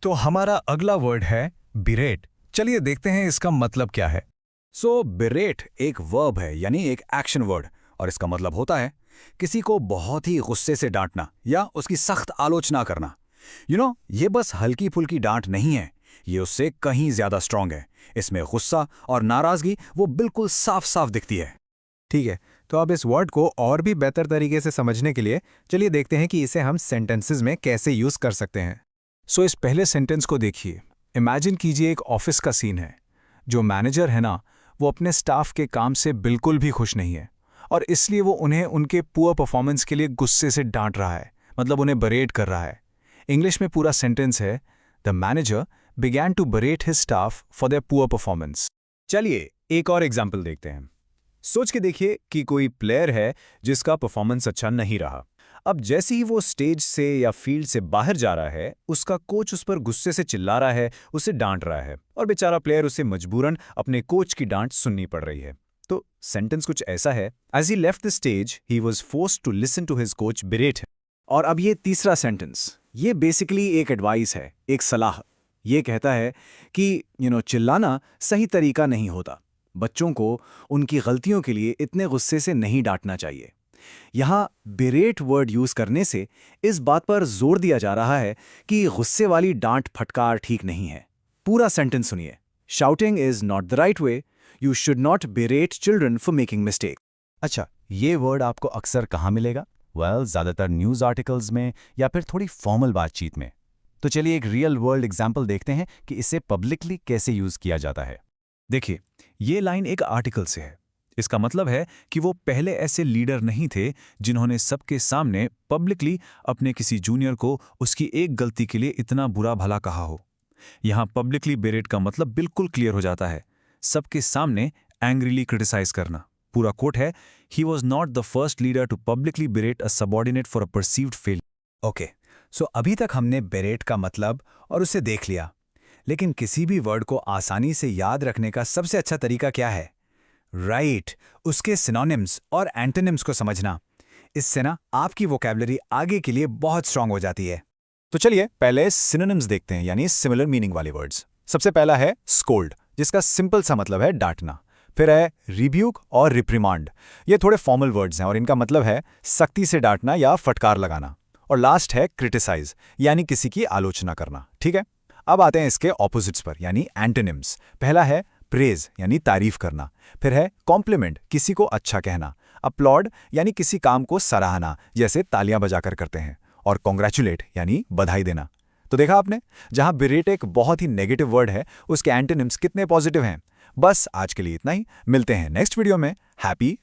तो हमारा अगला वर्ड है बिरेट। चलिए देखते हैं इसका मतलब क्या है। बिरेट एक वर्ब है, यानी एक एक्शन वर्ड, और इसका मतलब होता है किसी को बहुत ही गुस्से से डांटना या उसकी सख्त आलोचना करना। ये बस हल्की फुल्की डांट नहीं है, ये उससे कहीं ज्यादा स्ट्रांग है। इसमें गुस्सा और नाराजगी वो बिल्कुल साफ साफ दिखती है। ठीक है, तो अब इस वर्ड को और भी बेहतर तरीके से समझने के लिए चलिए देखते हैं कि इसे हम सेंटेंसेस में कैसे यूज कर सकते हैं। इस पहले सेंटेंस को देखिए। इमेजिन कीजिए एक ऑफिस का सीन है। जो मैनेजर है ना, वो अपने स्टाफ के काम से बिल्कुल भी खुश नहीं है और इसलिए वो उन्हें उनके पुअर परफॉर्मेंस के लिए गुस्से से डांट रहा है, मतलब उन्हें बरेट कर रहा है। इंग्लिश में पूरा सेंटेंस है, the manager began to berate his staff for their poor performance. चलिए एक और एग्जाम्पल देखते हैं। सोच के देखिए कि कोई प्लेयर है जिसका परफॉर्मेंस अच्छा नहीं रहा। अब जैसे ही वो स्टेज से या फील्ड से बाहर जा रहा है, उसका कोच उस पर गुस्से से चिल्ला रहा है, उसे डांट रहा है, और बेचारा प्लेयर उसे मजबूरन अपने कोच की डांट सुननी पड़ रही है। तो सेंटेंस कुछ ऐसा है, as he left the stage he was forced to listen to his coach berate him. और अब ये तीसरा सेंटेंस, ये बेसिकली एक एडवाइस है, एक सलाह। ये कहता है कि चिल्लाना सही तरीका नहीं होता। बच्चों को उनकी गलतियों के लिए इतने गुस्से से नहीं डांटना चाहिए। यहाँ बिरेट वर्ड यूज करने से इस बात पर जोर दिया जा रहा है कि गुस्से वाली डांट फटकार ठीक नहीं है। पूरा सेंटेंस सुनिए। Shouting is not the right way, you should not बिरेट children for making mistake. अच्छा, ये वर्ड आपको अक्सर कहाँ मिलेगा? ज़्यादातर न्यूज़ आर्टिकल्स में या फिर थोड़ी फॉर्मल बातचीत में। तो चलिए एक रियल वर्ल्ड एग्जाम्पल देखते हैं कि इसे पब्लिकली कैसे यूज किया जाता है। देखिए, ये लाइन एक आर्टिकल से है। इसका मतलब है कि वो पहले ऐसे लीडर नहीं थे जिन्होंने सबके सामने पब्लिकली अपने किसी जूनियर को उसकी एक गलती के लिए इतना बुरा भला कहा हो। यहाँ पब्लिकली बेरेट का मतलब बिल्कुल क्लियर हो जाता है, सबके सामने एंग्रीली क्रिटिसाइज करना। पूरा कोट है, he was not the first leader to publicly berate a subordinate for a perceived fail. Okay, अभी तक हमने बेरेट का मतलब और उसे देख लिया, लेकिन किसी भी वर्ड को आसानी से याद रखने का सबसे अच्छा तरीका क्या है? राइट, उसके सिनोनिम्स और एंटोनिम्स को समझना। इससे ना आपकी वोकैबुलरी आगे के लिए बहुत स्ट्रांग हो जाती है। तो चलिए पहले सिनोनिम्स देखते हैं, यानी सिमिलर मीनिंग वाले वर्ड्स। सबसे पहला है स्कोल्ड, जिसका सिंपल सा मतलब है डांटना। फिर है रिब्यूक और रिप्रिमांड, ये थोड़े फॉर्मल वर्ड्स हैं और इनका मतलब है सख्ती से डांटना या फटकार लगाना। और लास्ट है क्रिटिसाइज, यानी किसी की आलोचना करना। ठीक है, अब आते हैं इसके ऑपोजिट्स पर, यानी एंटोनिम्स। पहला है प्रेज, यानी तारीफ करना। फिर है कॉम्प्लीमेंट, किसी को अच्छा कहना। अपलॉड, यानी किसी काम को सराहना, जैसे तालियां बजाकर करते हैं। और कॉन्ग्रेचुलेट, यानी बधाई देना। तो देखा आपने, जहां बिरेट एक बहुत ही नेगेटिव वर्ड है, उसके एंटोनिम्स कितने पॉजिटिव हैं। बस आज के लिए इतना ही, मिलते हैं नेक्स्ट वीडियो में। हैप्पी